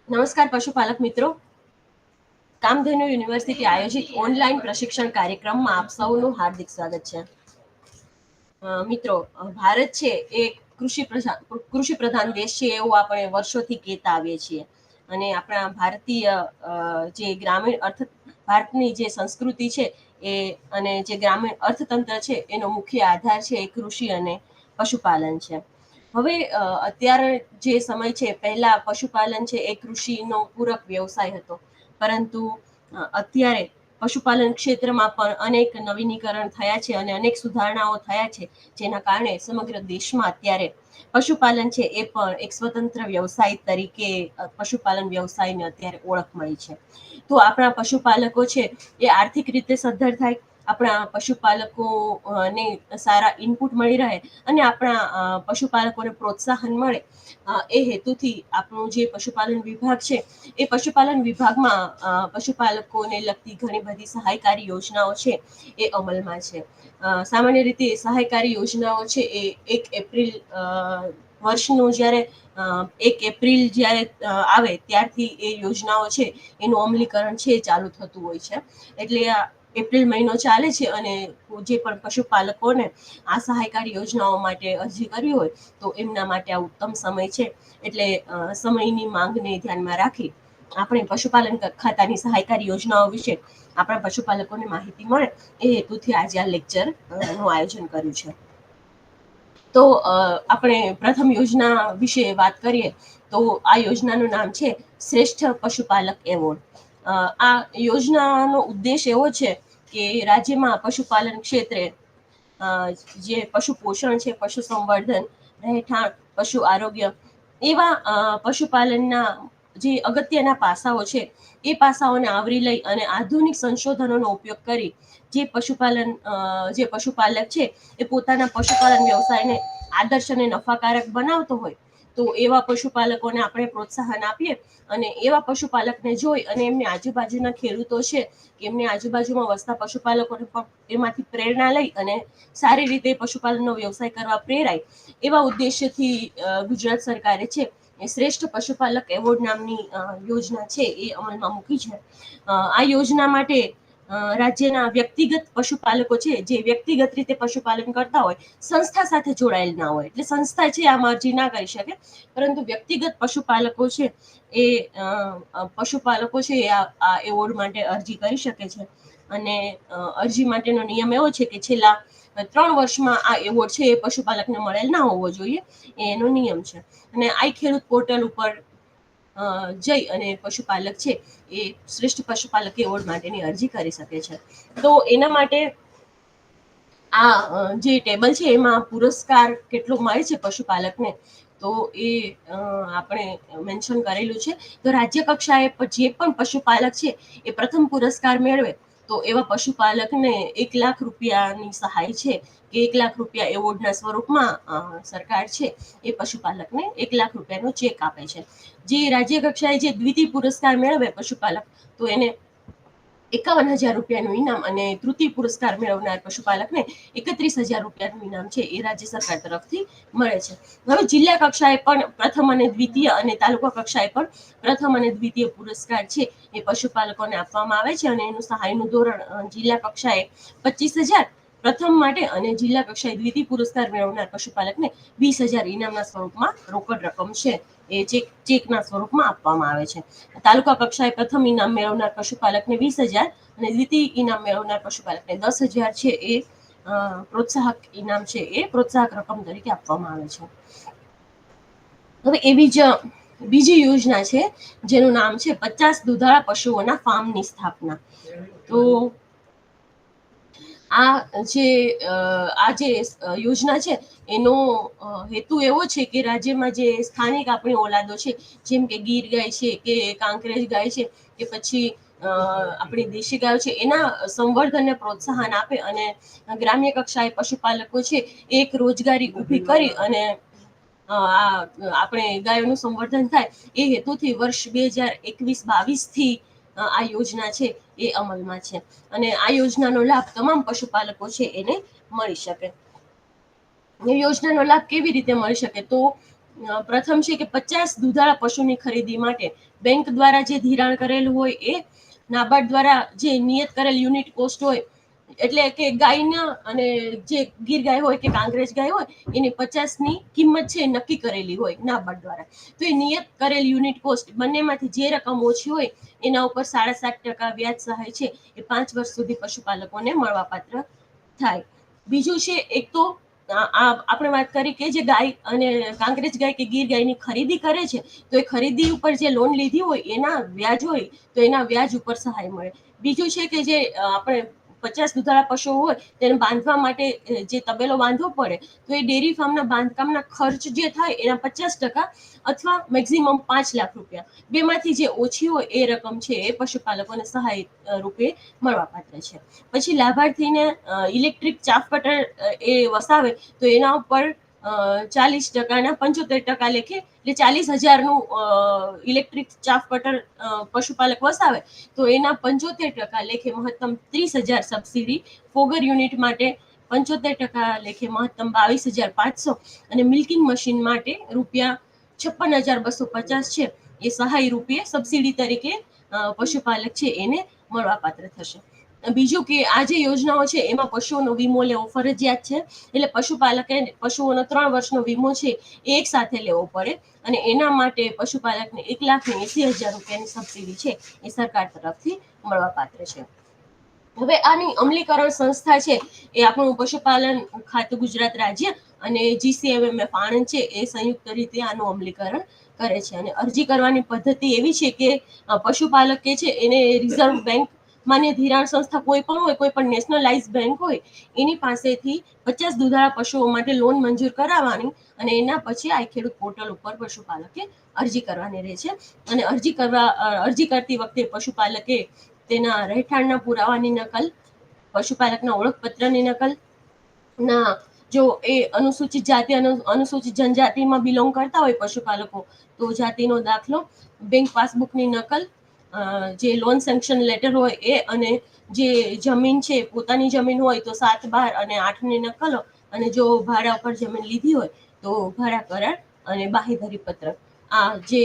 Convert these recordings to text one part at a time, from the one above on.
નમસ્કાર પશુપાલક મિત્રો. કામધેનુ યુનિવર્સિટી આયોજિત ઓનલાઈન પ્રશિક્ષણ કાર્યક્રમમાં આપ સૌનું હાર્દિક સ્વાગત છે. મિત્રો, ભારત છે એ કૃષિ પ્રધાન દેશ છે એવું આપણે વર્ષોથી કહેતા આવીએ છીએ. અને આપણા ભારતીય જે ગ્રામીણ ભારતની જે સંસ્કૃતિ છે એ અને જે ગ્રામીણ અર્થતંત્ર છે એનો મુખ્ય આધાર છે એ કૃષિ અને પશુપાલન છે. હવે અત્યારે જે સમય છે, પહેલા પશુપાલન છે એ કૃષિનો પૂરક વ્યવસાય હતો, પરંતુ અત્યારે પશુપાલન ક્ષેત્રમાં પણ અનેક નવીનીકરણ થયા છે અને અનેક સુધારણાઓ થયા છે, જેના કારણે સમગ્ર દેશમાં અત્યારે પશુપાલન છે એ પણ એક સ્વતંત્ર વ્યવસાય તરીકે પશુપાલન વ્યવસાયને અત્યારે ઓળખ મળી છે. તો આપણા પશુપાલકો છે એ આર્થિક રીતે સદ્ધર થાય, આપણા પશુપાલકોને સારા ઇનપુટ મળી રહે અને આપણા પશુપાલકોને પ્રોત્સાહન મળે, એ હેતુથી આપણું જે પશુપાલન વિભાગ છે એ પશુપાલન વિભાગમાં પશુપાલકોને લગતી ઘણી બધી સહાયકારી યોજનાઓ છે એ અમલમાં છે. સામાન્ય રીતે સહાયકારી યોજનાઓ છે એ 1 એપ્રિલ વર્ષનું જ્યારે 1 એપ્રિલ જ્યારે આવે ત્યારથી એ યોજનાઓ છે એનું અમલીકરણ છે ચાલુ થતું હોય છે. એટલે આ એપ્રિલ મહિનો ચાલે છે અને જે પણ પશુપાલકોને આ સહાયકારી યોજનાઓ માટે અરજી કરવી હોય તો એમના માટે આ ઉત્તમ સમય છે. એટલે સમયની માંગને ધ્યાનમાં રાખી આપણે પશુપાલન ખાતાની સહાયકારી યોજનાઓ વિશે આપણા પશુપાલકોને માહિતી મળે એ હેતુથી આજે આ લેક્ચરનું આયોજન કર્યું છે. તો આપણે પ્રથમ યોજના વિશે વાત કરીએ તો આ યોજનાનું નામ છે શ્રેષ્ઠ પશુપાલક એવોર્ડ. આ યોજનાનો ઉદ્દેશ એવો છે કે રાજ્યમાં પશુપાલન ક્ષેત્રે જે પશુ પોષણ છે, પશુ સંવર્ધન, રહેઠાણ, પશુ આરોગ્ય એવા પશુપાલનના જે અગત્યના પાસાઓ છે એ પાસાઓને આવરી લઈ અને આધુનિક સંશોધનોનો ઉપયોગ કરી જે પશુપાલક છે એ પોતાના પશુપાલન વ્યવસાયને આદર્શ અને નફાકારક બનાવતો હોય, તો એવા પશુપાલકોને આપણે પ્રોત્સાહન આપીએ અને એવા પશુપાલકને જોઈ અને એમની આજુબાજુના ખેડૂતો છે, એમની આજુબાજુમાં વસતા પશુપાલકોને પણ એમાંથી પ્રેરણા લઈ અને સારી રીતે પશુપાલનનો વ્યવસાય કરવા પ્રેરાય, એવા ઉદ્દેશ્યથી ગુજરાત સરકારે છે એ શ્રેષ્ઠ પશુપાલક એવોર્ડ નામની યોજના છે એ અમલમાં મૂકી છે. આ યોજના માટે રાજ્યના વ્યક્તિગત પશુપાલકો છે જે વ્યક્તિગત રીતે પશુપાલન કરતા હોય, સંસ્થા સાથે જોડાયેલ ના હોય, એટલે સંસ્થા છે આમાં અરજી ના કરી શકે, પરંતુ વ્યક્તિગત પશુપાલકો છે એ આ એવોર્ડ માટે અરજી કરી શકે છે. અને અરજી માટેનો નિયમ એવો છે કે છેલ્લા 3 વર્ષમાં આ એવોર્ડ છે એ પશુપાલકને મળેલ ના હોવો જોઈએ, એનો નિયમ છે. અને આઈ ખેડૂત પોર્ટલ ઉપર જઈ અને પશુપાલક છે એ શ્રેષ્ઠ પશુપાલક એવોર્ડ માટેની અરજી કરી શકે છે. તો એના માટે આ જે ટેબલ છે એમાં પુરસ્કાર કેટલો મળે છે પશુપાલકને, તો એ આપણે મેન્શન કરેલું છે. તો રાજ્ય કક્ષાએ જે પણ પશુપાલક છે એ પ્રથમ પુરસ્કાર મેળવે તો એવા પશુપાલકને 1 લાખ રૂપિયાની સહાય છે કે 1 લાખ રૂપિયા એવોર્ડના સ્વરૂપમાં સરકાર છે એ પશુપાલકને 1 લાખ રૂપિયાનો ચેક આપે છે. જે રાજ્ય કક્ષાએ જે દ્વિતીય પુરસ્કાર મેળવે પશુપાલક, તો એને 51,000 રૂપિયાનું ઇનામ અને તૃતીય પુરસ્કાર મેળવનાર પશુપાલકને 31,000 રૂપિયાનું ઇનામ છે એ રાજ્ય સરકાર તરફથી મળે છે. હવે જિલ્લા કક્ષાએ પણ પ્રથમ અને દ્વિતીય અને તાલુકા કક્ષાએ પણ પ્રથમ અને દ્વિતીય પુરસ્કાર છે એ પશુપાલકોને આપવામાં આવે છે અને એનું સહાયનું ધોરણ જિલ્લા કક્ષાએ 25,000 પ્રથમ માટે અને જિલ્લા કક્ષાએ દ્વિતીય પુરસ્કાર મેળવનાર પશુપાલકને 20,000 ઇનામના સ્વરૂપમાં રોકડ રકમ છે એ ચેકના સ્વરૂપમાં આપવામાં આવે છે. તાલુકા કક્ષાએ પ્રથમ ઇનામ મેળવનાર પશુપાલકને 20,000 અને દ્વિતીય ઇનામ મેળવનાર પશુપાલકને 10,000 છે એ પ્રોત્સાહક ઇનામ છે એ પ્રોત્સાહક રકમ તરીકે આપવામાં આવે છે. હવે એવી જ બીજી યોજના છે જેનું નામ છે 50 દુધાળા પશુઓના ફાર્મની સ્થાપના. તો આ જે યોજના છે એનો હેતુ એવો છે કે રાજ્યમાં જે સ્થાનિક આપણી ઓલાદો છે, જેમ કે ગીર ગાય છે કે કાંકરેજ ગાય છે કે પછી આપણી દેશી ગાયો છે, એના સંવર્ધનને પ્રોત્સાહન આપે અને ગ્રામ્ય કક્ષાએ પશુપાલકો છે એક રોજગારી ઊભી કરી અને આપણે ગાયોનું સંવર્ધન થાય એ હેતુથી વર્ષ 2021-22 થી આ યોજના છે એ અમલમાં છે અને આ યોજનાનો લાભ તમામ પશુપાલકો છે એને મળી શકે. યોજનાનો લાભ કેવી રીતે મળી શકે? તો પ્રથમ છે કે 50 દુધાળા પશુની ખરીદી માટે બેંક દ્વારા જે ધિરાણ કરેલું હોય એ, નાબાર્ડ દ્વારા જે નિયત કરેલ યુનિટ કોસ્ટ હોય, એટલે કે ગાયના અને જે ગીર ગાય હોય કે કાંકરેજ ગાય હોય એની 50ની કિંમત છે નક્કી કરેલી હોય નાબાર્ડ દ્વારા. તો એ નિયત કરેલ યુનિટ કોસ્ટ બંનેમાંથી જે રકમ ઓછી હોય એના ઉપર 7.5% વ્યાજ સહાય છે એ 5 વર્ષ સુધી પશુપાલકોને મળવાપાત્ર થાય. બીજું છે, એક તો આપણે વાત કરી કે જે ગાય અને કાંકરેજ ગાય કે ગીર ગાયની ખરીદી કરે છે તો એ ખરીદી ઉપર જે લોન લીધી હોય એના વ્યાજ હોય તો એના વ્યાજ ઉપર સહાય મળે. બીજું છે કે જે આપણે 50 દુધાળા પશુઓ હોય તેને બાંધવા માટે જે તબેલો બાંધવો પડે તો એ ડેરી ફાર્મના બાંધકામના ખર્ચ જે થાય એના 50% અથવા મેક્સિમમ 5 લાખ રૂપિયા, બેમાંથી જે ઓછી હોય એ રકમ છે એ પશુપાલકોને સહાય રૂપે મળવાપાત્ર છે. પછી લાભાર્થીને ઇલેક્ટ્રિક ચાફ કટર એ વસાવે તો એના ઉપર 40%ના 75% લેખે, એટલે 40,000નું ઇલેક્ટ્રિક ચાફ કટર પશુપાલક વસાવે તો એના 75% લેખે મહત્તમ 30,000 સબસિડી, ફોગર યુનિટ માટે 75% લેખે મહત્તમ 22,500 અને મિલ્કિંગ મશીન માટે ₹56,250 છે એ સહાય રૂપે સબસિડી તરીકે પશુપાલક છે એને મળવાપાત્ર થશે. બીજું કે આ જે યોજનાઓ છે એમાં પશુઓનો વીમો લેવો ફરજિયાત છે, એટલે પશુપાલકે પશુઓનો 3 વર્ષનો વીમો છે એ એક સાથે લેવો પડે અને એના માટે પશુપાલકને 1,80,000 રૂપિયાની સબસિડી છે એ સરકાર તરફથી મળવાપાત્ર છે. હવે આની અમલીકરણ સંસ્થા છે એ આપણું પશુપાલન ખાતું ગુજરાત રાજ્ય અને GCMMF આણંદ છે એ સંયુક્ત રીતે આનું અમલીકરણ કરે છે. અને અરજી કરવાની પદ્ધતિ એવી છે કે પશુપાલક કે છે એને રિઝર્વ બેંક માન્ય ધિરાણ સંસ્થા કોઈ પણ હોય, કોઈ પણ નેશનલાઇઝ બેંક હોય એની પાસેથી 50 દુધાળા પશુઓ માટે લોન મંજૂર કરાવવાની અને એના પછી આ ખેડૂત પોર્ટલ ઉપર પશુપાલકે અરજી કરવાની રહે છે. અને અરજી કરતી વખતે પશુપાલકે તેના રહેઠાણના પુરાવાની નકલ, પશુપાલકના ઓળખપત્રની નકલ, ના જો એ અનુસૂચિત જાતિ અને અનુસૂચિત જનજાતિમાં બિલોંગ કરતા હોય પશુપાલકો તો જાતિનો દાખલો, બેંક પાસબુકની નકલ, જે લોન સેન્કશન લેટર હોય એ, અને જે જમીન છે પોતાની જમીન હોય તો 7, 12 અને 8ની નકલો, અને જો ભાડા ઉપર જમીન લીધી હોય તો ભાડા કરાર અને બાહેધરી પત્રક, આ જે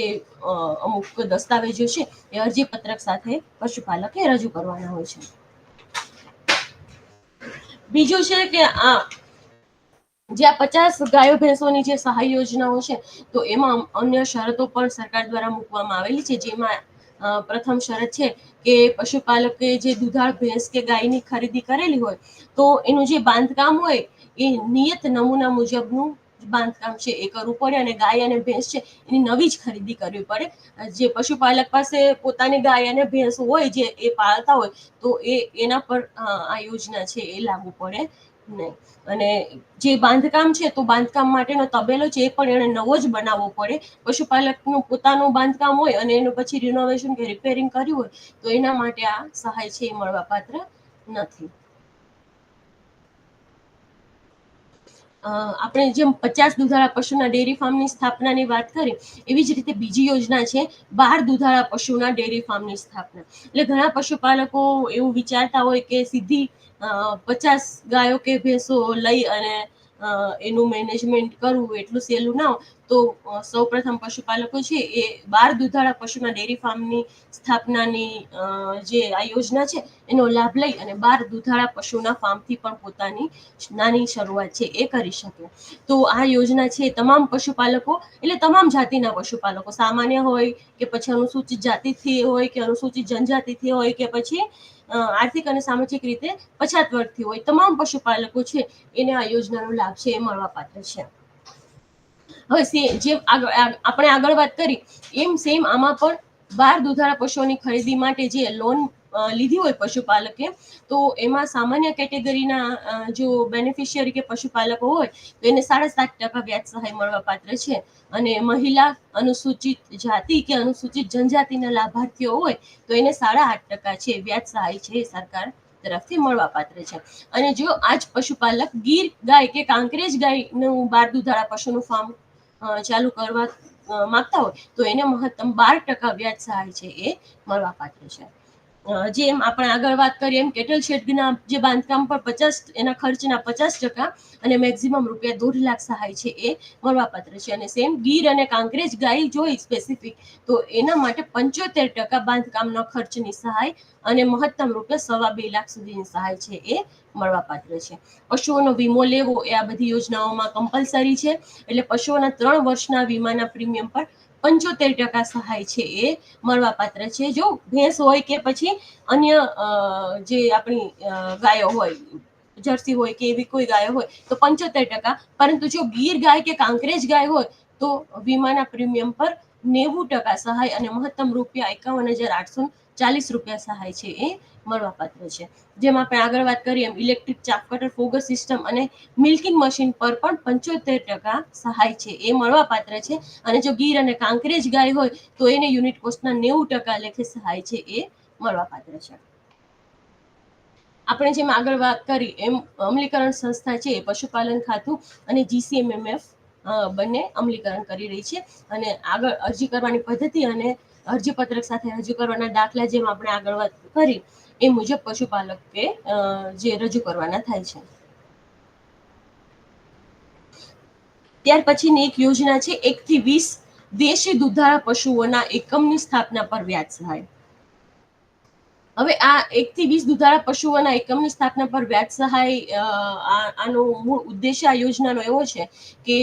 અમુક દસ્તાવેજો છે એ અરજી પત્રક સાથે પશુપાલકે રજૂ કરવાના હોય છે. બીજું છે કે જ્યાં 50 ગાયો ભેંસોની જે સહાય યોજનાઓ છે તો એમાં અન્ય શરતો પણ સરકાર દ્વારા મૂકવામાં આવેલી છે, જેમાં પ્રથમ શરત છે કે પશુપાલકે જે દુધાળ ભેંસ કે ગાયની ખરીદી કરેલી હોય તો એનું જે બાંધકામ હોય એ નિયત નમૂના મુજબનું બાંધકામ છે એ કરવું પડે, અને ગાય અને ભેંસ છે એની નવી જ ખરીદી કરવી પડે. જે પશુપાલક પાસે પોતાની ગાય અને ભેંસ હોય જે એ પાળતા હોય તો એના પર આ યોજના છે એ લાગુ પડે નહીં. અને જે બાંધકામ છે તો બાંધકામ માટેનો તબેલો છે એ પણ એને નવો જ બનાવવો પડે. પશુપાલકનું પોતાનું બાંધકામ હોય અને એનું પછી રિનોવેશન કે રિપેરિંગ કર્યું હોય તો એના માટે આ સહાય છે એ મળવાપાત્ર નથી. આપણે જેમ 50 દુધાળા પશુના ડેરી ફાર્મની સ્થાપનાની વાત કરી એવી જ રીતે બીજી યોજના છે 12 દુધાળા પશુના ડેરી ફાર્મની સ્થાપના. એટલે ઘણા પશુપાલકો એવું વિચારતા હોય કે સીધી 50 ગાયો કે ભેંસો લઈ અને એનું મેનેજમેન્ટ કરવું એટલું સહેલું ના હોય, તો સૌપ્રથમ પશુપાલકો છે એ 12 દુધાળા પશુના ડેરી ફાર્મની સ્થાપનાની જે આ યોજના છે એનો લાભ લઈ અને 12 દુધાળા પશુના ફાર્મથી પણ પોતાની નાની શરૂઆત છે એ કરી શકે. તો આ યોજના છે તમામ પશુપાલકો, એટલે તમામ જાતિના પશુપાલકો, સામાન્ય હોય કે પછી અનુસૂચિત જાતિથી હોય કે અનુસૂચિત જનજાતિથી હોય કે પછી આર્થિક અને સામાજિક રીતે પછાત વર્ગથી હોય, તમામ પશુપાલકો છે એને આ યોજનાનો લાભ છે એ મળવાપાત્ર છે. હવે જેમ આપણે આગળ વાત કરી એમ સેમ આમાં પણ 12 દુધાળા પશુઓની ખરીદી માટે જે લોન લીધી હોય પશુપાલકે તો એમાં સામાન્ય કેટેગરીના જો બેનિફિશિયરી કે પશુપાલકો હોય તો એને 7.5% વ્યાજ સહાય મળવાપાત્ર છે, અને મહિલા, અનુસૂચિત જાતિ કે અનુસૂચિત જનજાતિના લાભાર્થીઓ હોય તો એને 8.5% છે વ્યાજ સહાય છે એ સરકાર તરફથી મળવાપાત્ર છે. અને જો આજ પશુપાલક ગીર ગાય કે કાંકરેજ ગાયનું 12 દુધાળા પશુનું ફાર્મ ચાલુ કરવા માંગતા હોય તો એને મહત્તમ 12% વ્યાજ સહાય છે એ મળવાપાત્ર છે. જેમ આપણે આગળ વાત કરીએ એમ કેટલ શેડના જે બાંધકામ પર એના ખર્ચના 50% અને મેક્સિમમ રૂપિયા 1.5 લાખ સહાય છે એ મળવાપાત્ર છે. અને સેમ ગીર અને કાંકરેજ ગાય જોઈ સ્પેસિફિક તો એના માટે 75% બાંધકામનો ખર્ચની સહાય અને મહત્તમ રૂપિયા 2.25 લાખ સુધીની સહાય છે એ મળવાપાત્ર છે. પશુઓનો વીમો લેવો એ આ બધી યોજનાઓમાં કમ્પલસરી છે. એટલે પશુઓના 3 વર્ષના વીમાના પ્રીમિયમ પર 75% સહાય છે એ મળવાપાત્ર છે. જો ભેંસ હોય કે પછી અન્ય જે આપણી ગાયો હોય, જર્સી હોય કે એવી કોઈ ગાયો હોય તો 75%, પરંતુ જો ગીર ગાય કે કાંકરેજ ગાય હોય તો વીમાના પ્રીમિયમ પર 90% સહાય અને મહત્તમ રૂપિયા 51,840 રૂપિયા સહાય છે એ મળવાપાત્ર છે. જેમ આપણે આગળ વાત કરીએ એમ electric chaff cutter, fogger system અને મિલ્કિંગ મશીન પર પણ 75% સહાય છે એ મળવાપાત્ર છે. અને જો ગીર અને કાંકરેજ ગાય હોય તો એને યુનિટ કોસ્ટના 90% લેખે સહાય છે એ મળવાપાત્ર છે. આપણે જેમ આગળ વાત કરી એમ અમલીકરણ સંસ્થા છે પશુપાલન ખાતું અને GCMMF બંને અમલીકરણ કરી રહી છે. અને આગળ અરજી કરવાની પદ્ધતિ અને અરજી પત્રક સાથે રજૂ કરવાના દાખલા જેમ આપણે આગળ વાત કરી એ મુજબ પશુપાલકે જે રજૂ કરવાના થાય છે. ત્યાર પછીની એક યોજના છે 1 થી 20 દેશી દુધાળા પશુઓના એકમની સ્થાપના પર વ્યાજ સહાય. હવે આ 1 થી 20 દુધાળા પશુઓના એકમની સ્થાપના પર વ્યાજ સહાય આનો મૂળ ઉદ્દેશ્ય આ યોજનાનો એવો છે કે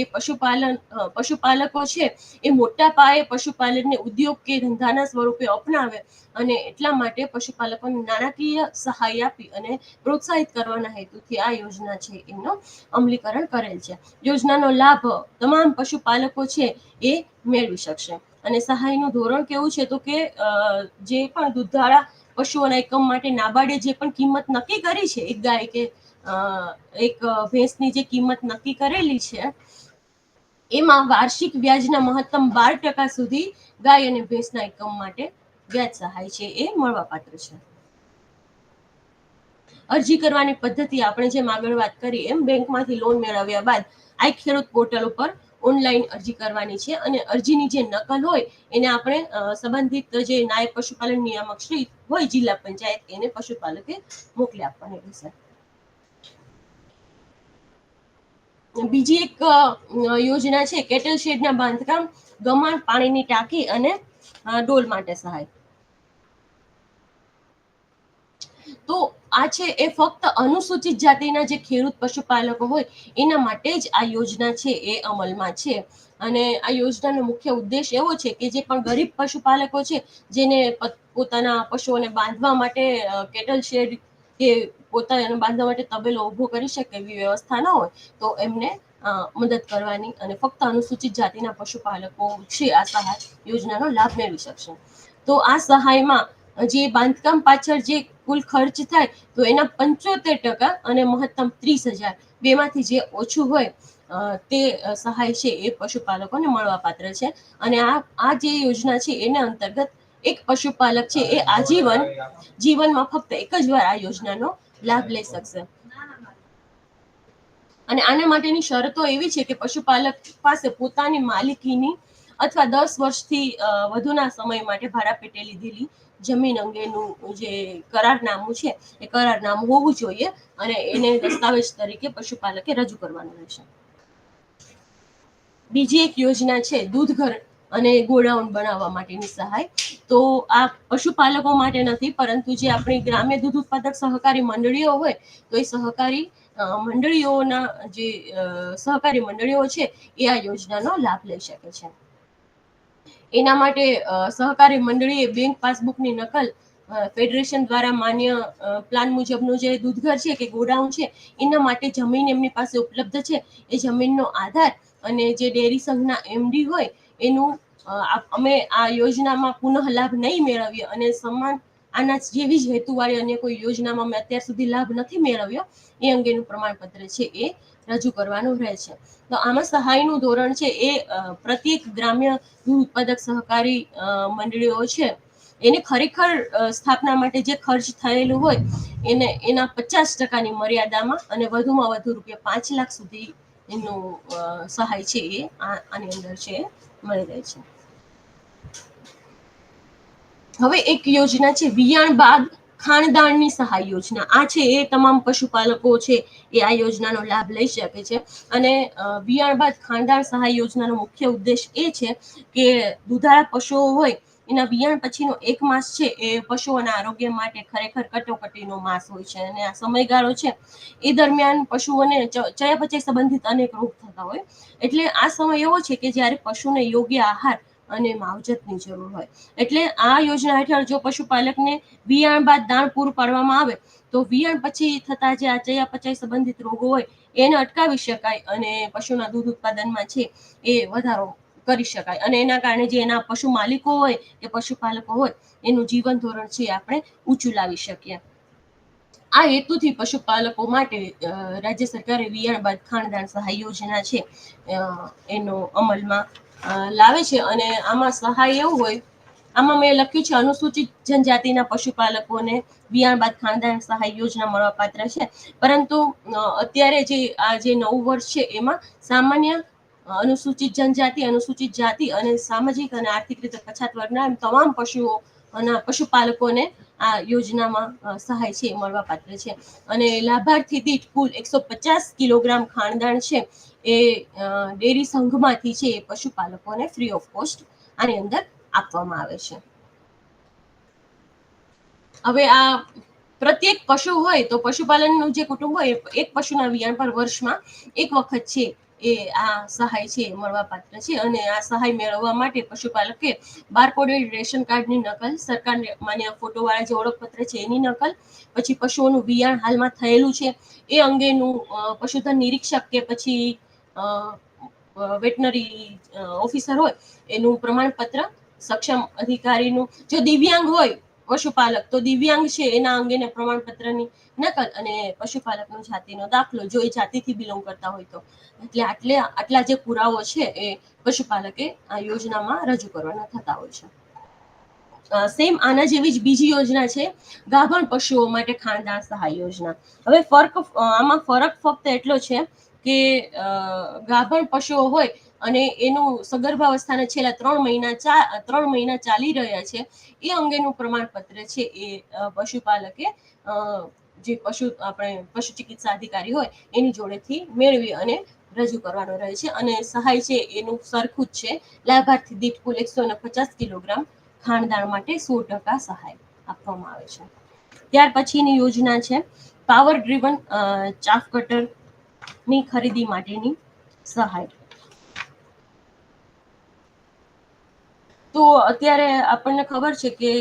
પશુપાલકો છે એ મોટા પાયે પશુપાલનને ઉદ્યોગ કે ધંધાના સ્વરૂપે અપનાવે અને એટલા માટે પશુપાલકોને નાણાકીય સહાય આપી અને પ્રોત્સાહિત કરવાના હેતુથી આ યોજના છે એનો અમલીકરણ કરેલ છે. યોજનાનો લાભ તમામ પશુપાલકો છે એ મેળવી શકશે. અને સહાયનું ધોરણ કેવું છે તો કે જે પણ દુધાળા પશુઓના એકમ માટે નાબાર્ડે જે પણ કિંમત નક્કી કરી છે, એક ગાય કે એક ભેંસની જે કિંમત નક્કી કરેલી છે એમાં વાર્ષિક વ્યાજના મહત્તમ 12% સુધી ગાય અને ભેંસના એકમ માટે વ્યાજ સહાય છે એ મળવાપાત્ર છે. અરજી કરવાની પદ્ધતિ આપણે જેમ આગળ વાત કરી એમ બેંકમાંથી લોન મેળવ્યા બાદ આઈ ખેડૂત પોર્ટલ ઉપર ઓનલાઈન અરજી કરવાની છે. અને અરજીની જે નકલ હોય એને આપણે સંબંધિત જે નાયબ પશુપાલન નિયામક શ્રી હોય જિલ્લા પંચાયત એને પશુપાલકે મોકલી આપવાની રહેશે. બીજી એક યોજના છે કેટલ શેડના બાંધકામ, ગમાણ, પાણીની ટાંકી અને ડોલ માટે સહાય. તો આ છે એ ફક્ત અનુસૂચિત જાતિના જે ખેડૂત પશુપાલકો હોય એના માટે જ આ યોજના છે એ અમલમાં છે. અને આ યોજનાનો મુખ્ય ઉદ્દેશ એવો છે કે જે પણ ગરીબ પશુપાલકો છે જેને પોતાના પશુઓને બાંધવા માટે કેટલ શેડ કે પોતાને બાંધવા માટે તબેલો ઉભો કરી શકે એવી વ્યવસ્થા ન હોય તો એમને મદદ કરવાની અને ફક્ત અનુસૂચિત જાતિના પશુપાલકો છે આ સહાય યોજનાનો લાભ મેળવી શકશે. તો આ સહાયમાં જે બાંધકામ પાછળ જે કુલ ખર્ચ થાય તો એના 75% અને મહત્તમ 30,000 બેમાંથી જે ઓછું હોય તે સહાય છે એ પશુપાલકોને મળવાપાત્ર છે. અને આ જે યોજના છે એના અંતર્ગત એક પશુપાલક છે એ જીવનમાં ફક્ત એક જ વાર આ યોજનાનો લાભ લઈ શકશે. અને આના માટેની શરતો એવી છે કે પશુપાલક પાસે પોતાની માલિકીની અથવા 10 વર્ષથી વધુના સમય માટે ભાડા પેટે લીધેલી જમીન અંગેનું જે કરારનામું છે એ કરારનામું હોવું જોઈએ અને એને દસ્તાવેજ તરીકે પશુપાલકે રજૂ કરવાનું રહેશે. બીજી એક યોજના છે દૂધ ઘર અને ગોડાઉન બનાવવા માટેની સહાય. તો આ પશુપાલકો માટે નથી, પરંતુ જે આપણી ગ્રામ્ય દૂધ ઉત્પાદક સહકારી મંડળીઓ હોય તો એ સહકારી મંડળીઓના જે સહકારી મંડળીઓ છે એ આ યોજનાનો લાભ લઈ શકે છે. એના માટે સહકારી મંડળીએ બેંક પાસબુકની નકલ, ફેડરેશન દ્વારા માન્ય પ્લાન મુજબનું જે દૂધઘર છે કે ગોડાઉન છે એના માટે જમીન એમની પાસે ઉપલબ્ધ છે એ જમીનનો આધાર અને જે ડેરી સંઘના MD હોય એનું અમે આ યોજનામાં પુનઃ લાભ નહીં મેળવીએ અને સમાન આના જેવી જ હેતુવાળી અન્ય કોઈ યોજનામાં અમે અત્યાર સુધી લાભ નથી મેળવ્યો એ અંગેનું પ્રમાણપત્ર છે એ રજૂ કરવાનું રહે છે. તો આમાં સહાયનું ધોરણ છે એ પ્રત્યેક ગ્રામ્ય દૂધ ઉત્પાદક સહકારી મંડળીઓ છે એને ખરેખર સ્થાપના માટે જે ખર્ચ થયેલું હોય એના 50%ની મર્યાદામાં અને વધુમાં વધુ રૂપિયા 5 લાખ સુધી એનું સહાય છે એ આની અંદર છે મળી રહે છે. હવે એક યોજના છે વિયાણ બાદ ખાણદાણની સહાય યોજના. આ છે એ તમામ પશુપાલકો છે એ આ યોજનાનો લાભ લઈ શકે છે. અને વિયાણ બાદ ખાણદાણ સહાય યોજનાનો મુખ્ય ઉદ્દેશ એ છે કે દુધાળા પશુઓ હોય એના વિયાણ પછીનો 1 માસ છે એ પશુઓના આરોગ્ય માટે ખરેખર કટોકટીનો માસ હોય છે. અને આ સમયગાળો છે એ દરમિયાન પશુઓને ચયાપચય સંબંધિત અનેક રોગ થતા હોય. એટલે આ સમય એવો છે કે જ્યારે પશુને યોગ્ય આહાર અને માવજતની જરૂર હોય. એટલે આ યોજના હેઠળ જો પશુપાલકને વિયાણ બાદ દાણ પૂરું પાડવામાં આવે તો વિયાણ પછી થતા જે આ ચયાપચય સંબંધિત રોગો હોય એને અટકાવી શકાય અને પશુના દૂધ ઉત્પાદનમાં છે એ વધારો કરી શકાય. અને એના કારણે જે એના પશુ માલિકો હોય કે પશુપાલકો હોય એનું જીવન ધોરણ છે આપણે ઊંચું લાવી શકીએ. આ હેતુથી પશુપાલકો માટે રાજ્ય સરકારે વિયાણ બાદ ખાણદાણ સહાય યોજના છે એનો અમલમાં લાવે છે. અને આમાં સહાય એવું હોય, આમાં મેં લખ્યું છે અનુસૂચિત જનજાતિના પશુપાલકોને વિયાણ બાદ ખાનદાન સહાય યોજના મળવાપાત્ર છે. પરંતુ અત્યારે જે નવું વર્ષ છે એમાં સામાન્ય અનુસૂચિત જનજાતિ, અનુસૂચિત જાતિ અને સામાજિક અને આર્થિક રીતે પછાત વર્ગના તમામ પશુપાલકોને આ યોજનામાં સહાય છે મળવાપાત્ર છે. અને લાભાર્થી દીઠ કુલ 150 કિલોગ્રામ ખાણદાણ છે એ ડેરી સંઘમાંથી છે એ પશુપાલકોને ફ્રી ઓફ કોસ્ટ આની અંદર આપવામાં આવે છે. હવે આ પ્રત્યેક પશુ હોય તો પશુપાલનનું જે કુટુંબ હોય એક પશુના વિયાણ પર વર્ષમાં એક વખત છે એ આ સહાય છે મળવાપાત્ર છે. અને આ સહાય મેળવવા માટે પશુપાલકે બારકોડેડ રેશન કાર્ડની નકલ, સરકાર માન્ય ફોટોવાળા જે ઓળખપત્ર છે એની નકલ, પછી પશુઓનું વિયાણ હાલમાં થયેલું છે એ અંગેનું પશુધન નિરીક્ષક કે પછી વેટનરી ઓફિસર હોય એનું પ્રમાણપત્ર, સક્ષમ અધિકારીનું, જો દિવ્યાંગ હોય પશુપાલક તો દિવ્યાંગ છે એના અંગેના પ્રમાણપત્રની નકલ અને પશુપાલકનો જાતિનો દાખલો જો એ જાતિથી બિલોંગ કરતા હોય તો. એટલે આટલા જે પુરાવો છે એ પશુપાલકે આ યોજનામાં રજૂ કરવાના થતા હોય છે. સેમ આના જેવી જ બીજી યોજના છે ગાભણ પશુઓ માટે ખાનદાન સહાય યોજના. હવે આમાં ફરક ફક્ત એટલો છે કે ગાભણ પશુઓ હોય અને એનું સગર્ભાવસ્થાના છેલ્લા 3 મહિના ચાલી રહ્યા છે એ અંગેનું પ્રમાણપત્ર છે એ પશુપાલકે જે પશુ ચિકિત્સા અધિકારી હોય એની જોડેથી મેળવી અને રજૂ કરવાનો રહે છે. અને સહાય છે એનું સરખું જ છે. લાભાર્થી દીઠ કુલ 150 કિલોગ્રામ ખાણદાણ માટે 100% સહાય આપવામાં આવે છે. ત્યાર પછીની યોજના છે પાવર ડ્રીવન ચાફ કટર ની ખરીદી માટેની સહાય. તો અત્યારે આપણને ખબર છે કે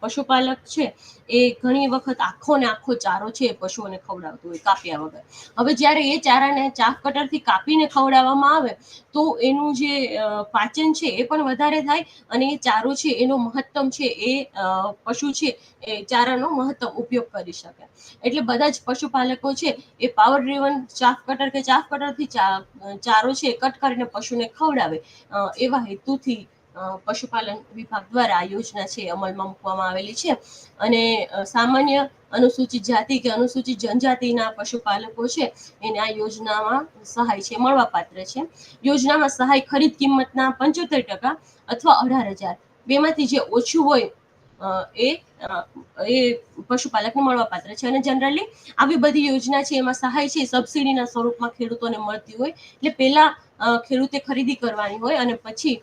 પશુપાલક છે એ ઘણી વખત આખો ને આખો ચારો છે પશુઓને ખવડાવતું હોય કાપ્યા વગર. હવે જ્યારે એ ચારાને ચાફ કટરથી કાપીને ખવડાવવામાં આવે તો એનું જે પાચન છે એ પણ વધારે થાય અને એ ચારો છે એનો મહત્તમ છે એ પશુ છે એ ચારાનો મહત્તમ ઉપયોગ કરી શકે. એટલે બધા જ પશુપાલકો છે એ પાવર ડ્રીવન ચાફ કટર કે ચાફ કટરથી ચારો છે કટ કરીને પશુને ખવડાવે એવા હેતુથી પશુપાલન વિભાગ દ્વારા આ યોજના છે અમલમાં મૂકવામાં આવેલી છે. અને સામાન્ય અનુસૂચિત જાતિ કે અનુસૂચિત જનજાતિના પશુપાલકો છે એને આ યોજનામાં સહાય છે મળવાપાત્ર છે. યોજનામાં સહાય ખરીદ કિંમતના 75% અથવા 18,000 બેમાંથી જે ઓછું હોય એ પશુપાલકને મળવાપાત્ર છે. અને જનરલી આવી બધી યોજના છે એમાં સહાય છે સબસિડીના સ્વરૂપમાં ખેડૂતોને મળતી હોય. એટલે પહેલા ખેડૂતે ખરીદી કરવાની હોય અને પછી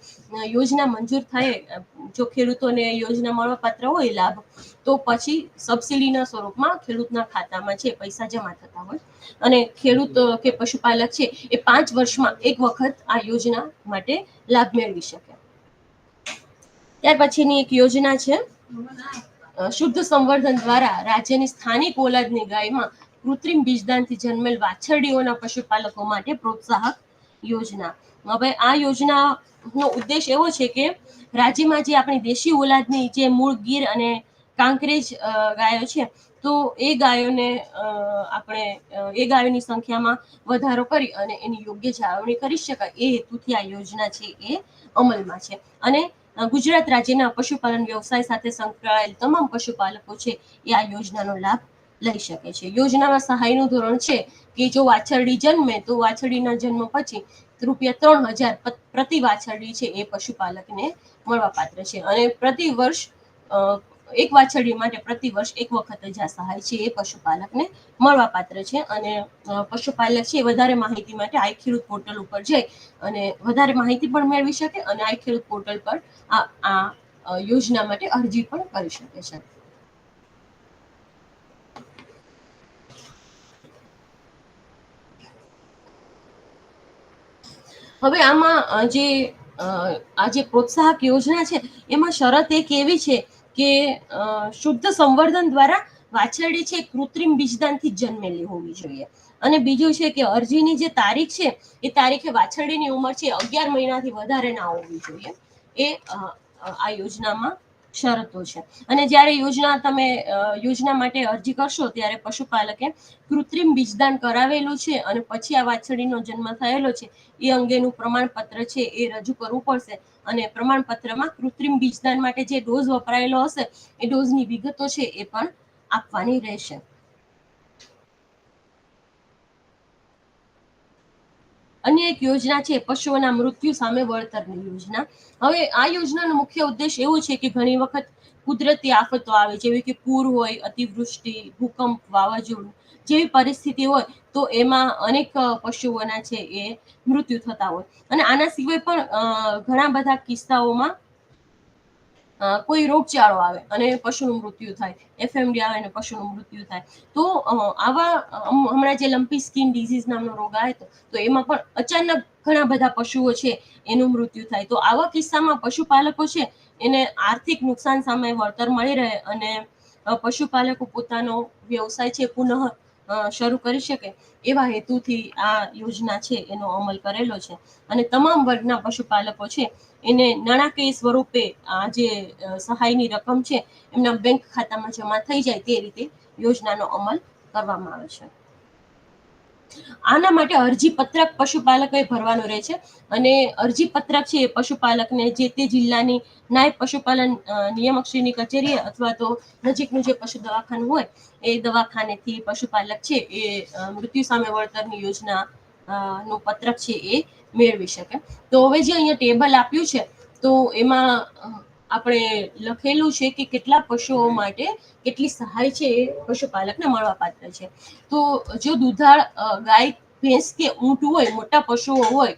યોજના મંજૂર થાય, જો ખેડૂતોને યોજના મળવાપાત્ર હોય લાભ, તો પછી સબસિડીના સ્વરૂપમાં ખેડૂતના ખાતામાં છે પૈસા જમા થતા હોય. અને ખેડૂત કે પશુપાલક છે એ 5 વર્ષમાં એક વખત આ યોજના માટે લાભ મેળવી શકે. ત્યાર પછીની એક યોજના છે શુદ્ધ સંવર્ધન દ્વારા રાજ્યની સ્થાનિક ઓલાદની ગાયમાં કૃત્રિમ બીજદાનથી જન્મેલ વાછરડીઓના પશુપાલકો માટે પ્રોત્સાહક યોજના. હવે આ યોજનાનો ઉદ્દેશ એવો છે કે રાજ્યમાં જે આપણી દેશી ઓલાદની જે મૂળ ગીર અને કાંકરેજ ગાયો છે તો એ ગાયોની સંખ્યામાં વધારો કરી અને એની યોગ્ય જાળવણી કરી શકાય એ હેતુથી આ યોજના છે એ અમલમાં છે. અને ગુજરાત રાજ્યના પશુપાલન વ્યવસાય સાથે સંકળાયેલ તમામ પશુપાલકો છે એ આ યોજનાનો લાભ લઈ શકે છે. યોજનામાં સહાયનું ધોરણ છે કે જો વાછરડી જન્મે તો વાછરડીના જન્મ પછી ₹3,000 પ્રતિ વાછરડી છે એ પશુપાલકને મળવાપાત્ર છે. અને પ્રતિ વર્ષ એક વાછરડી માટે પ્રતિ વર્ષ એક વખત જ આ સહાય છે એ પશુપાલકને મળવા પાત્ર છે. અને પશુપાલક છે વધારે માહિતી માટે આઈ ખેડૂત પોર્ટલ ઉપર જઈ અને વધારે માહિતી પણ મેળવી શકે અને આઈ ખેડૂત પોર્ટલ પર આ યોજના માટે અરજી પણ કરી શકે છે. હવે આમાં આ જે પ્રોત્સાહક યોજના છે એમાં શરત એક એવી છે કે શુદ્ધ સંવર્ધન દ્વારા વાછરડી છે કૃત્રિમ બીજદાનથી જન્મેલી હોવી જોઈએ. અને બીજું છે કે અરજીની જે તારીખ છે એ તારીખે વાછરડીની ઉંમર છે 11 મહિનાથી વધારે ના હોવી જોઈએ. એ આ યોજનામાં શરતો છે. અને જ્યારે યોજના માટે અરજી કરશો ત્યારે પશુપાલકે કૃત્રિમ બીજદાન કરાવેલું છે અને પછી આ વાછરડીનો જન્મ થયેલો છે એ અંગેનું પ્રમાણપત્ર છે એ રજૂ કરવું પડશે. અને પ્રમાણપત્રમાં કૃત્રિમ બીજદાન માટે જે ડોઝ વપરાયેલો હશે એ ડોઝની વિગતો છે એ પણ આપવાની રહેશે. અન્ય એક યોજના છે પશુઓના મૃત્યુ સામે વળતરની યોજના. હવે આ યોજનાનો મુખ્ય ઉદ્દેશ એવો છે કે ઘણી વખત કુદરતી આફતો આવે જેવી કે પૂર હોય, અતિવૃષ્ટિ, ભૂકંપ, વાવાઝોડું જેવી પરિસ્થિતિ હોય તો એમાં અનેક પશુઓના છે એ મૃત્યુ થતા હોય. અને આના સિવાય પણ ઘણા બધા કિસ્સાઓમાં કોઈ રોગચાળો આવે અને પશુનું મૃત્યુ થાય, FMD આવે અને પશુનું મૃત્યુ થાય, તો આવા હમણાં જે લંપી સ્કિન ડિઝીઝ નામનો રોગ આવ્યો હતો તો એમાં પણ અચાનક ઘણા બધા પશુઓ છે એનું મૃત્યુ થાય. તો આવા કિસ્સામાં પશુપાલકો છે એને આર્થિક નુકસાન સામે વળતર મળી રહે અને પશુપાલકો પોતાનો વ્યવસાય છે પુનઃ શરૂ કરી શકે એવા હેતુથી આ યોજના છે એનો અમલ કરેલો છે. અને તમામ વર્ગના પશુપાલકો છે એને નાણાકીય સ્વરૂપે આ જે સહાયની રકમ છે એમના બેંક ખાતામાં જમા થઈ જાય તે રીતે યોજનાનો અમલ કરવામાં આવે છે. આના માટે અરજી પત્રક પશુપાલકોએ ભરવાનું રહે છે. અને અરજી પત્રક છે એ પશુપાલકને જે તે જિલ્લાની નાયબ પશુપાલન નિયામકશ્રીની કચેરી અથવા તો નજીકનું જે પશુ દવાખાનું હોય એ દવાખાનેથી પશુપાલક છે એ મૃત્યુ સામે વળતરની યોજના નું પત્રક છે એ મેળવી શકે. તો હવે જે અહીંયા ટેબલ આપ્યું છે તો એમાં આપણે લખેલું છે કે કેટલા પશુઓ માટે કેટલી સહાય છે એ પશુપાલકને મળવા પાત્ર છે. તો જો દુધાળ ગાય, ભેંસ કે ઊંટ હોય, મોટા પશુઓ હોય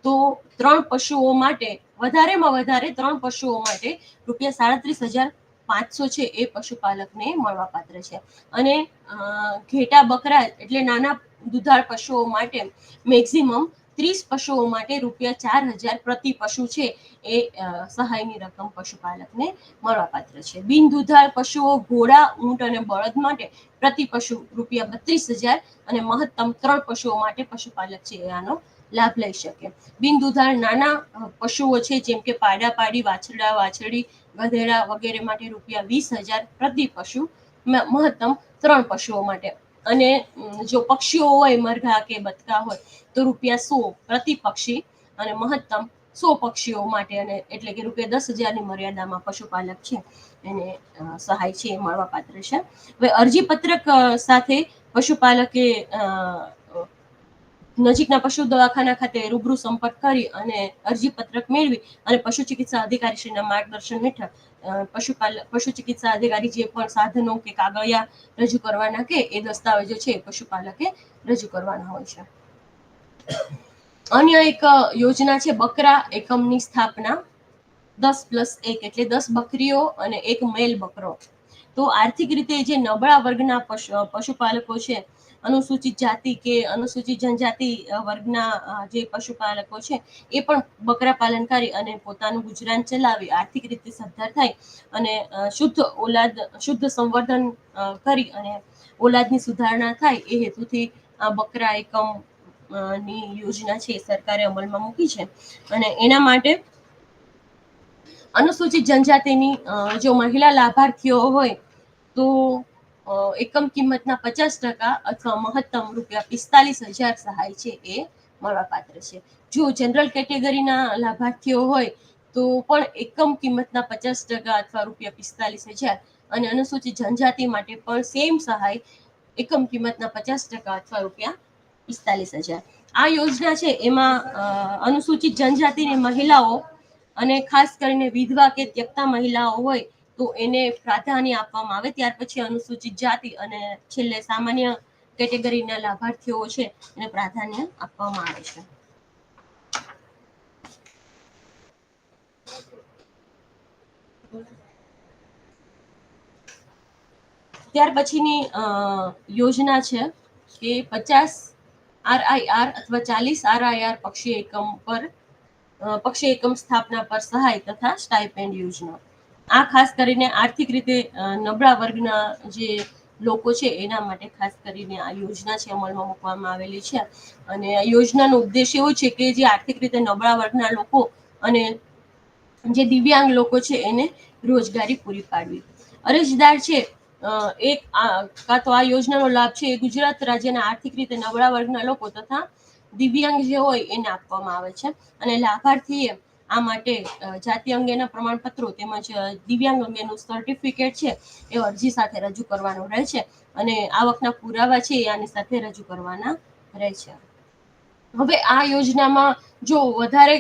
તો 3 પશુઓ માટે વધારેમાં વધારે 3 પશુઓ માટે ₹37,500 છે એ પશુપાલકને મળવા પાત્ર છે. અને ઘેટા બકરા એટલે નાના દુધાળ પશુઓ માટે મેક્સિમમ 30 પશુઓ માટે ₹4,000 પ્રતિ પશુ છે એ સહાયની રકમ પશુપાલકને મળવાપાત્ર છે. બિન દુધાળ પશુઓ ઘોડા, ઊંટ અને બળદ માટે પ્રતિ પશુ ₹32,000 અને મહત્તમ 3 પશુઓ માટે પશુપાલક છે આનો લાભ લઈ શકે. બિન દુધાળ નાના પશુઓ છે જેમ કે પાડા પાડી, વાછરડા વાછરડી, ગધેડા વગેરે માટે ₹20,000 પ્રતિ પશુ મહત્તમ 3 પશુઓ માટે. અને જો પક્ષીઓ હોય મરઘા કે બતકા હોય તો ₹100 પ્રતિ પક્ષી અને મહત્તમ 100 પક્ષીઓ માટે અને એટલે કે ₹10,000 ની મર્યાદામાં પશુપાલક છે એને સહાય છે એ મળવા પાત્ર છે. હવે અરજી પત્રક સાથે પશુપાલકે નજીકના પશુ દવાખાના ખાતે રૂબરૂ સંપર્ક કરી અને અરજી પત્રક મેળવી અને પશુ ચિકિત્સા અધિકારીશ્રીના માર્ગદર્શન હેઠળ પશુ ચિકિત્સા અધિકારી જે પણ સાધનો કે કાગળિયા રજૂ કરવાના કે એ દસ્તાવેજો છે પશુપાલકે રજૂ કરવાના હોય છે. અન્ય એક યોજના છે બકરા એકમની સ્થાપના 10+1 એટલે 10 બકરીઓ અને એક મેલ બકરો. તો આર્થિક રીતે જે નબળા વર્ગના પશુપાલકો છે, અનુસૂચિત જાતિ કે અનુસૂચિત જનજાતિ વર્ગના જે પશુપાલકો છે એ પણ બકરા પાલન કરી અને પોતાનું ગુજરાન ચલાવી આર્થિક રીતે સદ્ધર થાય અને શુદ્ધ સંવર્ધન કરી અને ઓલાદની સુધારણા થાય એ હેતુથી આ બકરા એકમ ની યોજના છે સરકારે અમલમાં મૂકી છે. અને એના માટે અનુસૂચિત જનજાતિની જો મહિલા લાભાર્થીઓ હોય તો એકમ કિંમતના 50% અથવા મહત્તમ ₹45,000 સહાય છે એ મળવાપાત્ર છે. જો જનરલ કેટેગરીના લાભાર્થીઓ હોય તો પણ એકમ કિંમતના 50% અથવા ₹45,000 અને અનુસૂચિત જનજાતિ માટે પણ સેમ સહાય એકમ કિંમતના 50% અથવા ₹45,000. આ યોજના છે એમાં અનુસૂચિત જનજાતિની મહિલાઓ અને ખાસ કરીને વિધવા કે ત્યક્તા મહિલાઓ હોય તો એને પ્રાધાન્ય આપવામાં આવે. ત્યાર પછી અનુસૂચિત જાતિ અને છેલ્લે સામાન્ય કેટેગરીના લાભાર્થીઓ છે એને પ્રાધાન્ય આપવામાં આવે છે. ત્યાર પછીની યોજના છે કે 50 RIR અથવા 40 RIR પક્ષી એકમ પર પક્ષી એકમ સ્થાપના પર સહાય તથા સ્ટાઇપેન્ડ યોજના. આ ખાસ કરીને આર્થિક રીતે નબળા વર્ગના જે લોકો છે એના માટે ખાસ કરીને આ યોજના છે અમલમાં મૂકવામાં આવેલી છે. અને આ યોજનાનો ઉદ્દેશ એવો છે કે જે આર્થિક રીતે નબળા વર્ગના લોકો અને જે દિવ્યાંગ લોકો છે એને રોજગારી પૂરી પાડવી. અરજદાર છે એક કાં તો આ યોજનાનો લાભ છે એ ગુજરાત રાજ્યના આર્થિક રીતે નબળા વર્ગના લોકો તથા દિવ્યાંગ જે હોય એને આપવામાં આવે છે. અને લાભાર્થીએ આ માટે જાતિ અંગેના પ્રમાણપત્રો તેમજ દિવ્યાંગ અંગેનું સર્ટિફિકેટ છે એ અરજી સાથે રજૂ કરવાનું રહે છે. અને આવકના પુરાવા છે એ આની સાથે રજૂ કરવાના રહે છે. હવે આ યોજનામાં જો વધારે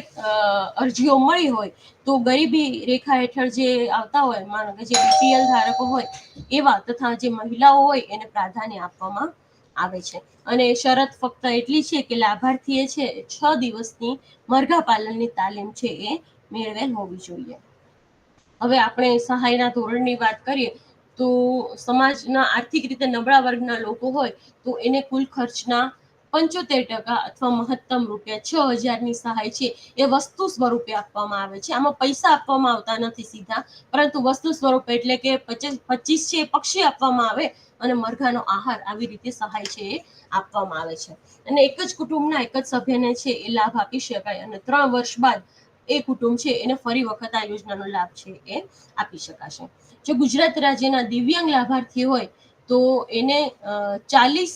અરજીઓ મળી હોય તો ગરીબી રેખા હેઠળ જે આવતા હોય, માનો કે જે BPL ધારકો હોય એવા તથા જે મહિલાઓ હોય એને પ્રાધાન્ય આપવામાં આવે છે. અને શરત ફક્ત એટલી છે કે લાભાર્થીએ છે 6 દિવસની મરઘા પાલનની તાલીમ છે એ મેળવેલ હોવી જોઈએ. હવે આપણે સહાયના ધોરણની વાત કરીએ તો સમાજના આર્થિક રીતે નબળા વર્ગના લોકો હોય તો એને કુલ ખર્ચના 75% અથવા મહત્તમ ₹6000ની સહાય છે એ વસ્તુ સ્વરૂપે આપવામાં આવે છે. આમાં પૈસા આપવામાં આવતા નથી સીધા, પરંતુ વસ્તુ સ્વરૂપે, એટલે કે 25 છે પક્ષી આપવામાં આવે અને મરઘાનો આહાર, આવી રીતે સહાય છે એ આપવામાં આવે છે. અને એક જ કુટુંબના એક જ સભ્યને છે એ લાભ આપી શકાય અને 3 વર્ષ બાદ એ કુટુંબ છે એને ફરી વખત આ યોજનાનો લાભ છે એ આપી શકાશે. જો ગુજરાત રાજ્યના દિવ્યાંગ લાભાર્થી હોય તો એને 40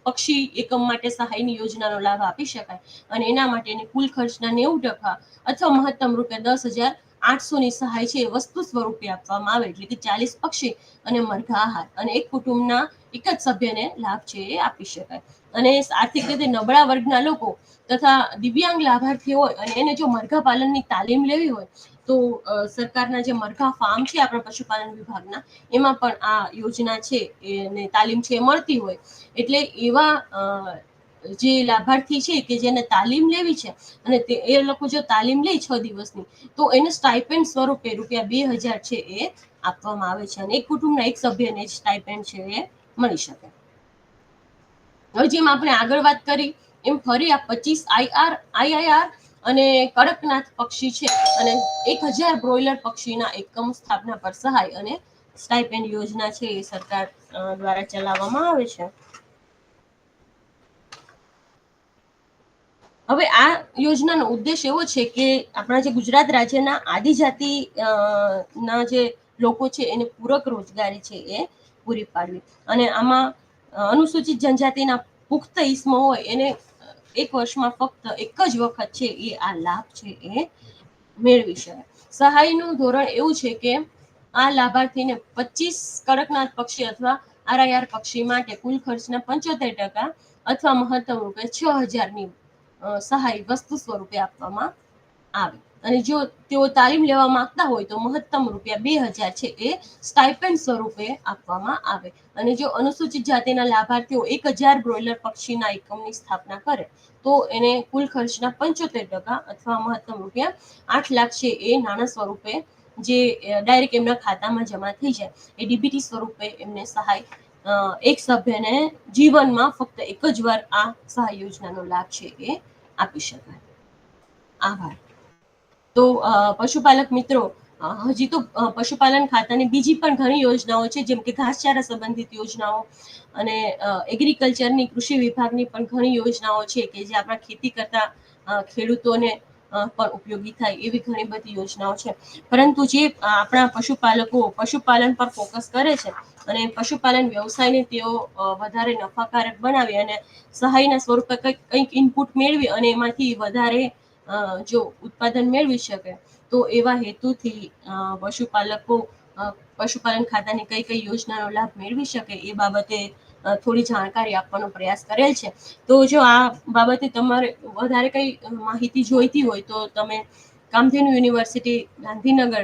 પક્ષી એકમ માટે સહાયની યોજનાનો લાભ આપી શકાય. અને એના માટેની કુલ ખર્ચના 90% અથવા મહત્તમ ₹10,800ની સહાય છે એ વસ્તુ સ્વરૂપે આપવામાં આવે, એટલે કે 40 પક્ષી અને મરઘા આહાર, અને એક કુટુંબના એક જ સભ્યને લાભ છે એ આપી શકાય. અને આર્થિક રીતે નબળા વર્ગના લોકો તથા દિવ્યાંગ લાભાર્થી હોય અને એને જો મરઘા પાલનની તાલીમ લેવી હોય તો સરકારના જે મરઘા ફાર્મ છે આપણા પશુપાલન વિભાગના, એમાં પણ આ યોજના છે એને તાલીમ છે મળતી હોય. એટલે એવા જે લાભાર્થી છે કે જેને તાલીમ લેવી છે અને એ લોકો જો તાલીમ લે 6 દિવસની, તો એને સ્ટાઇપેન્ડ સ્વરૂપે ₹2000 છે એ આપવામાં આવે છે. અને એક કુટુંબના એક સભ્યને સ્ટાઇપેન્ડ છે એ મળી શકે. હવે જેમ આપણે આગળ વાત કરી એમ ફરી આ 25 IIR અને કડકનાથ પક્ષી છે અને 1000 બ્રોઇલર પક્ષીના એકમ સ્થાપના પર સહાય અને સ્ટાઇપેન્ડ યોજના છે એ સરકાર દ્વારા ચલાવવામાં આવે છે. હવે આ યોજનાનો ઉદ્દેશ એવો છે કે આપણા જે ગુજરાત રાજ્યના આદિજાતિ ના જે લોકો છે એને પૂરક રોજગારી છે એ પૂરી પાડવી. અને આમાં અનુસૂચિત જનજાતિના પુખ્ત ઈસમો હોય એને એક વર્ષમાં ફક્ત એક જ વખત છે એ આ લાભ છે એ મેળવી શકે. સહાયનું ધોરણ એવું છે કે આ લાભાર્થીને 25 કડકનાથ પક્ષી અથવા RIR પક્ષી માટે કુલ ખર્ચના 75% અથવા મહત્તમ ₹6000ની સહાય વસ્તુ સ્વરૂપે આપવામાં આવે. અને જો તેઓ તાલીમ લેવા માંગતા હોય તો મહત્તમ ₹2000 છે એ સ્ટાઇપેન્ડ સ્વરૂપે આપવામાં આવે. અને જો અનુસૂચિત જાતિના લાભાર્થીઓ 1000 બ્રોઇલર પક્ષીના એકમની સ્થાપના કરે તો એને કુલ ખર્ચના 75% અથવા મહત્તમ ₹8 લાખ છે એ નાણાં સ્વરૂપે જે ડાયરેક્ટ એમના ખાતામાં જમા થઈ જાય એ DBT સ્વરૂપે એમને સહાય એક સભ્યને જીવનમાં ફક્ત એક જ વાર આ સહાય યોજનાનો લાભ છે એ આપી શકાય. આભાર. તો પશુપાલક મિત્રો, હજી તો પશુપાલન ખાતાની બીજી પણ ઘણી યોજનાઓ છે, જેમ કે ઘાસચારા સંબંધિત યોજનાઓ અને એગ્રીકલ્ચરની કૃષિ વિભાગની પણ ઘણી યોજનાઓ છે કે જે આપણા ખેતી કરતા ખેડૂતોને પણ ઉપયોગી થાય એવી ઘણી બધી યોજનાઓ છે. પરંતુ જે આપણા પશુપાલન પર ફોકસ કરે છે અને પશુપાલન વ્યવસાયને તેઓ વધારે નફાકારક બનાવી અને સહાયના સ્વરૂપે કંઈક ઇનપુટ મેળવી અને એમાંથી વધારે જો ઉત્પાદન મેળવી શકે તો એવા હેતુથી પશુપાલન ખાતાની કઈ કઈ યોજનાનો લાભ મેળવી શકે એ બાબતે થોડી જાણકારી આપવાનો પ્રયાસ કરેલ છે. તો જો આ બાબતે તમારે વધારે કઈ માહિતી જોઈતી હોય તો તમે કામધેનુ યુનિવર્સિટી ગાંધીનગર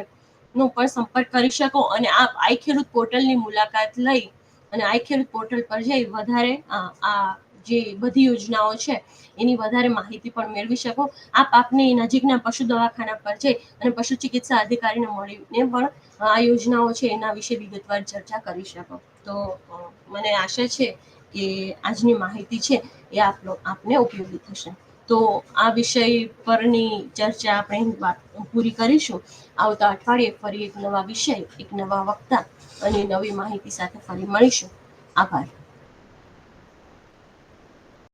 નો પણ સંપર્ક કરી શકો અને આપ આઈ ખેડૂત પોર્ટલની મુલાકાત લઈ અને આઈ ખેડૂત પોર્ટલ પર જઈ વધારે આ જે બધી યોજનાઓ છે એની વધારે માહિતી પણ મેળવી શકો. આપ આપની નજીકના પશુ દવાખાના પર જઈ અને પશુ ચિકિત્સા અધિકારીને મળીને પણ આ યોજનાઓ છે એના વિશે વિગતવાર ચર્ચા કરી શકો. તો મને આશા છે કે આજની માહિતી છે એ આપને ઉપયોગી થશે. તો આ વિષય પરની ચર્ચા આપણે પૂરી કરીશું. આવતા અઠવાડિયે ફરી એક નવા વિષય, એક નવા વક્તા અને નવી માહિતી સાથે ફરી મળીશું. આભાર.